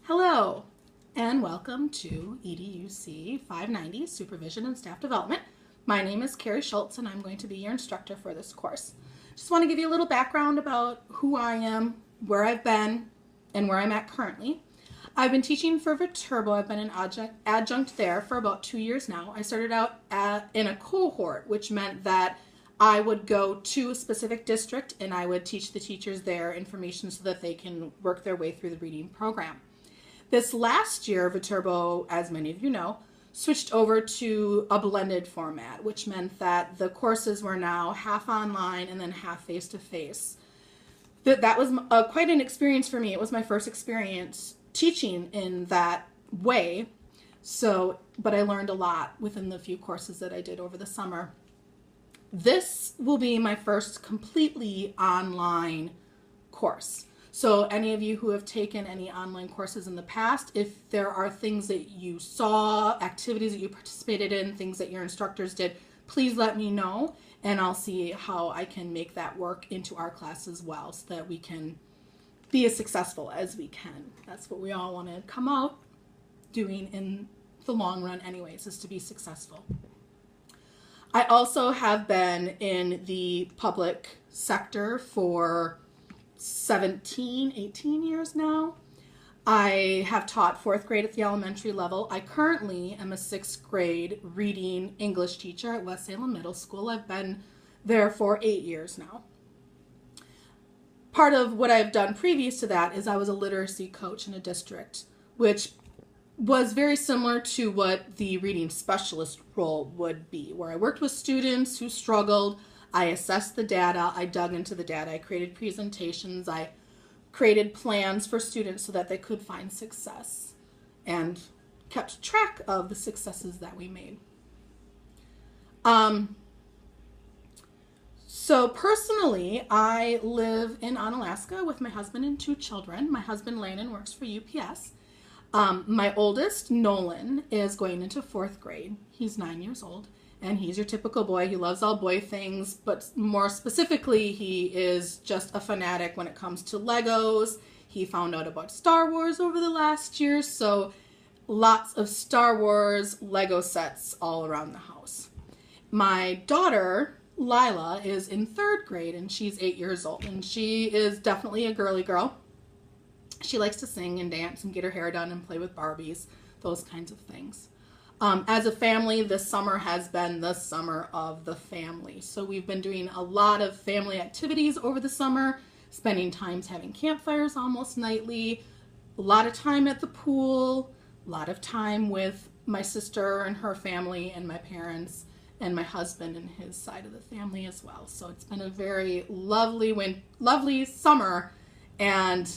Hello, and welcome to EDUC 590, Supervision and Staff Development. My name is Carrie Schultz, and I'm going to be your instructor for this course. Just want to give you a little background about who I am, where I've been, and where I'm at currently. I've been teaching for Viterbo. I've been an adjunct there for about 2 years now. I started out in a cohort, which meant that I would go to a specific district and I would teach the teachers their information so that they can work their way through the reading program. This last year, Viterbo, as many of you know, switched over to a blended format, which meant that the courses were now half online and then half face-to-face. That was quite an experience for me. It was my first experience teaching in that way. But I learned a lot within the few courses that I did over the summer. This will be my first completely online course. So any of you who have taken any online courses in the past, if there are things that you saw, activities that you participated in, things that your instructors did, please let me know, and I'll see how I can make that work into our class as well so that we can be as successful as we can. That's what we all want to come out doing in the long run anyways, is to be successful. I also have been in the public sector for 18 years now. I have taught 4th grade at the elementary level. I currently am a 6th grade reading English teacher at West Salem Middle School. I've been there for 8 years now. Part of what I've done previous to that is I was a literacy coach in a district, which was very similar to what the reading specialist role would be, where I worked with students who struggled. I assessed the data, I dug into the data, I created presentations, I created plans for students so that they could find success and kept track of the successes that we made. So personally, I live in Onalaska with my husband and 2 children. My husband, Landon, works for UPS. My oldest, Nolan, is going into 4th grade. He's 9 years old. And he's your typical boy. He loves all boy things, but more specifically, he is just a fanatic when it comes to Legos. He found out about Star Wars over the last year, so lots of Star Wars Lego sets all around the house. My daughter, Lila, is in 3rd grade, and she's 8 years old, and she is definitely a girly girl. She likes to sing and dance and get her hair done and play with Barbies, those kinds of things. As a family, this summer has been the summer of the family. So we've been doing a lot of family activities over the summer, spending times having campfires almost nightly, a lot of time at the pool, a lot of time with my sister and her family and my parents and my husband and his side of the family as well. So it's been a very lovely summer, and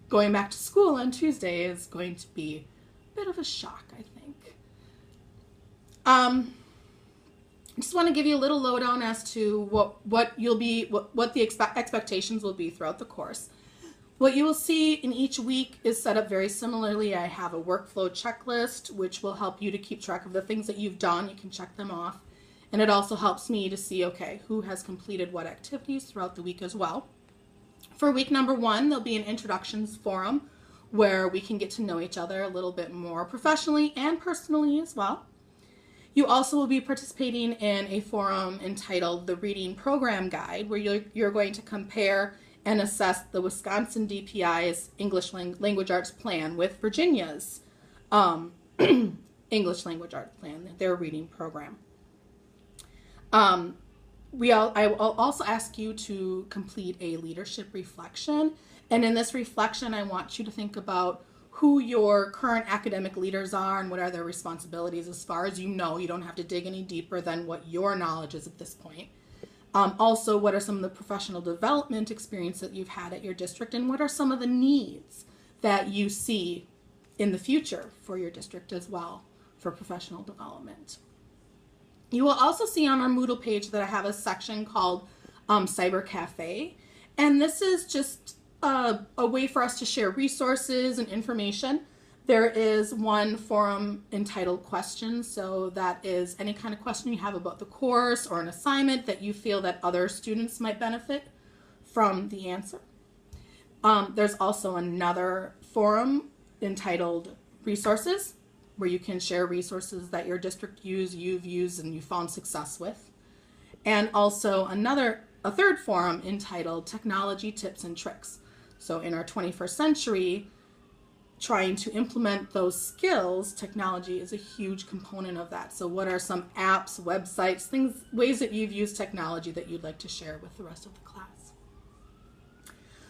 going back to school on Tuesday is going to be a bit of a shock, I think. I just want to give you a little lowdown as to what the expectations will be throughout the course. What you will see in each week is set up very similarly. I have a workflow checklist, which will help you to keep track of the things that you've done. You can check them off. And it also helps me to see, okay, who has completed what activities throughout the week as well. For week number 1, there'll be an introductions forum where we can get to know each other a little bit more professionally and personally as well. You also will be participating in a forum entitled the Reading Program Guide, where you're going to compare and assess the Wisconsin DPI's English Language Arts Plan with Virginia's English Language Arts Plan, their reading program. I will also ask you to complete a leadership reflection. And in this reflection, I want you to think about who your current academic leaders are and what are their responsibilities as far as you know. You don't have to dig any deeper than what your knowledge is at this point. Also, what are some of the professional development experience that you've had at your district, and what are some of the needs that you see in the future for your district as well for professional development. You will also see on our Moodle page that I have a section called Cyber Cafe, and this is just a way for us to share resources and information. There is one forum entitled Questions, so that is any kind of question you have about the course or an assignment that you feel that other students might benefit from the answer. There's also another forum entitled Resources, where you can share resources that your district you've used, and you found success with. And also a third forum entitled Technology Tips and Tricks. So in our 21st century, trying to implement those skills, technology is a huge component of that. So what are some apps, websites, ways that you've used technology that you'd like to share with the rest of the class?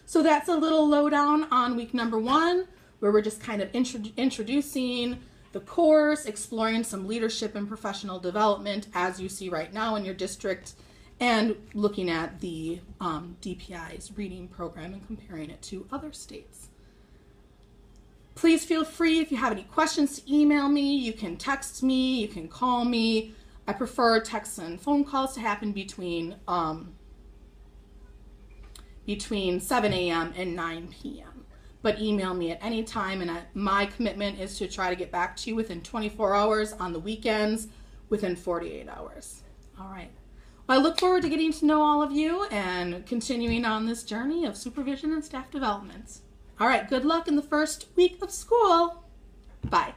So that's a little lowdown on week number 1, where we're just kind of introducing the course, exploring some leadership and professional development as you see right now in your district, and looking at the DPI's reading program and comparing it to other states. Please feel free, if you have any questions, to email me. You can text me, you can call me. I prefer texts and phone calls to happen between 7 a.m. and 9 p.m. But email me at any time, and my commitment is to try to get back to you within 24 hours, on the weekends within 48 hours. All right. Well, I look forward to getting to know all of you and continuing on this journey of supervision and staff development. All right, good luck in the first week of school. Bye.